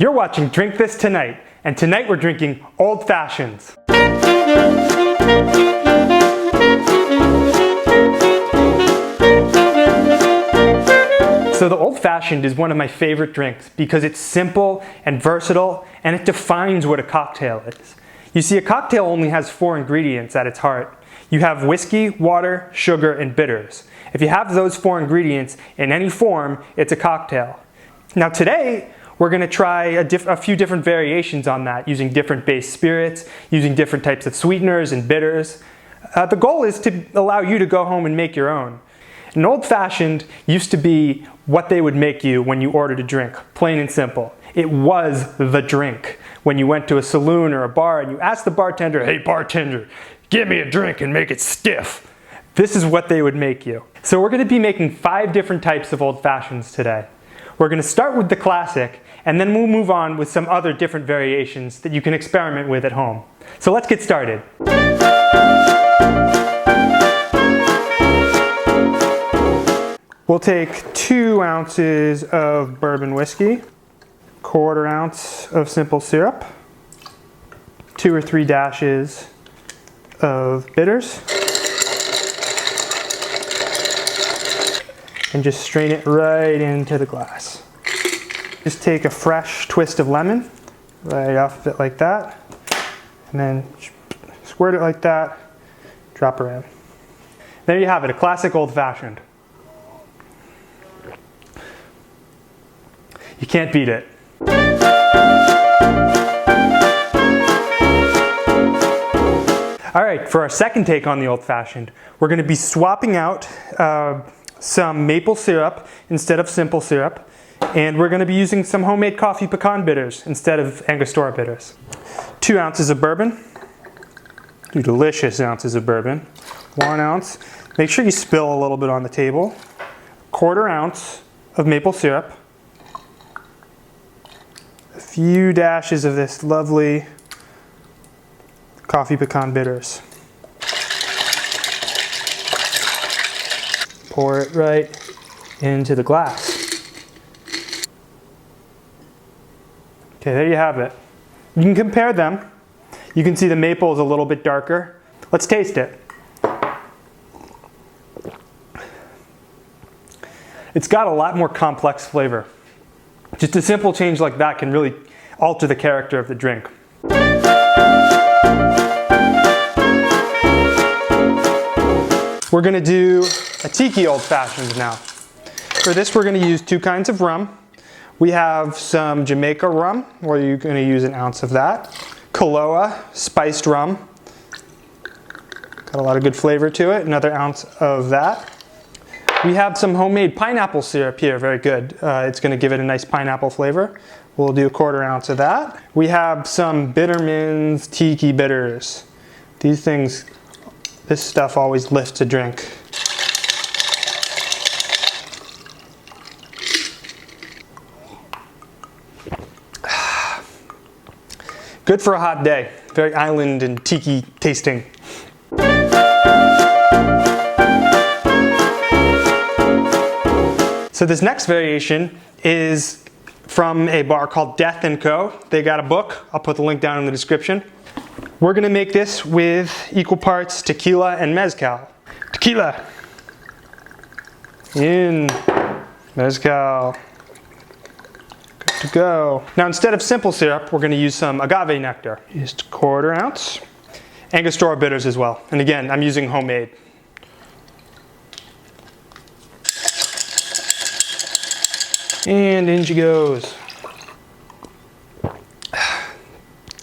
You're watching Drink This Tonight, and tonight we're drinking Old Fashions. So the Old Fashioned is one of my favorite drinks because it's simple and versatile, and it defines what a cocktail is. You see, a cocktail only has 4 ingredients at its heart. You have whiskey, water, sugar, and bitters. If you have those 4 ingredients in any form, it's a cocktail. Now today, we're going to try a few different variations on that, using different base spirits, using different types of sweeteners and bitters. The goal is to allow you to go home and make your own. An Old Fashioned used to be what they would make you when you ordered a drink, plain and simple. It was the drink. When you went to a saloon or a bar and you asked the bartender, "Hey bartender, give me a drink and make it stiff." This is what they would make you. So we're going to be making 5 different types of Old Fashions today. We're going to start with the classic, and then we'll move on with some other different variations that you can experiment with at home. So let's get started. We'll take 2 ounces of bourbon whiskey, 1/4 ounce of simple syrup, 2 or 3 dashes of bitters, and just strain it right into the glass. Just take a fresh twist of lemon, right off of it like that, and then squirt it like that, drop her in. There you have it, a classic Old Fashioned. You can't beat it. All right, for our second take on the Old Fashioned, we're going to be swapping out some maple syrup instead of simple syrup, and we're going to be using some homemade Coffee-Pecan bitters instead of Angostura bitters. 2 ounces of bourbon, 2 delicious ounces of bourbon, 1 ounce. Make sure you spill a little bit on the table. 1/4 ounce of maple syrup, a few dashes of this lovely Coffee-Pecan bitters. Pour it right into the glass. Okay, there you have it. You can compare them. You can see the maple is a little bit darker. Let's taste it. It's got a lot more complex flavor. Just a simple change like that can really alter the character of the drink. We're going to do a Tiki Old Fashioned now. For this we're going to use 2 kinds of rum. We have some Jamaica rum, where you're going to use 1 ounce of that. Kahlua spiced rum. Got a lot of good flavor to it, another 1 ounce of that. We have some homemade pineapple syrup here, very good. It's going to give it a nice pineapple flavor. We'll do 1/4 ounce of that. We have some Bittermens Tiki bitters. This stuff always lifts a drink. Good for a hot day. Very island and tiki tasting. So this next variation is from a bar called Death & Co. They got a book. I'll put the link down in the description. We're going to make this with equal parts tequila and mezcal. Tequila. In. Mezcal. Good to go. Now instead of simple syrup, we're going to use some agave nectar. Just 1/4 ounce. Angostura bitters as well. And again, I'm using homemade. And in she goes.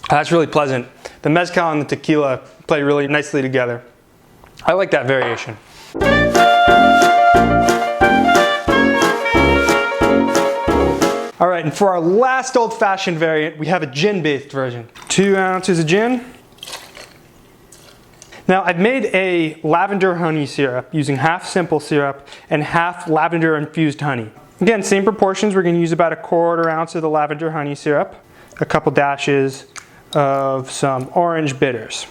That's really pleasant. The mezcal and the tequila play really nicely together. I like that variation. All right, and for our last Old Fashioned variant, we have a gin-based version. 2 ounces of gin. Now, I've made a lavender honey syrup using half simple syrup and half lavender infused honey. Again, same proportions. We're going to use about 1/4 ounce of the lavender honey syrup, a couple dashes of some orange bitters.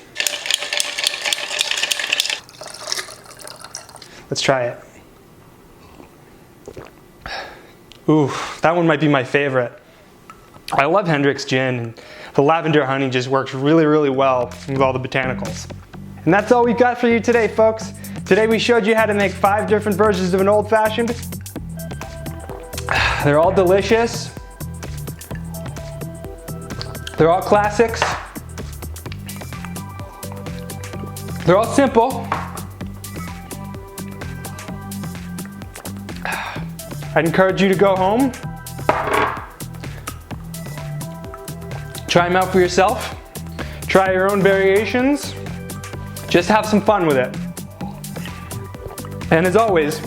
Let's try it. Ooh, that one might be my favorite. I love Hendrick's gin, and the lavender honey just works really, really well with all the botanicals. And that's all we got for you today, folks. Today we showed you how to make 5 different versions of an old-fashioned. They're all delicious. They're all classics. They're all simple. I'd encourage you to go home, try them out for yourself, try your own variations, just have some fun with it. And as always,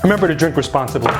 remember to drink responsibly.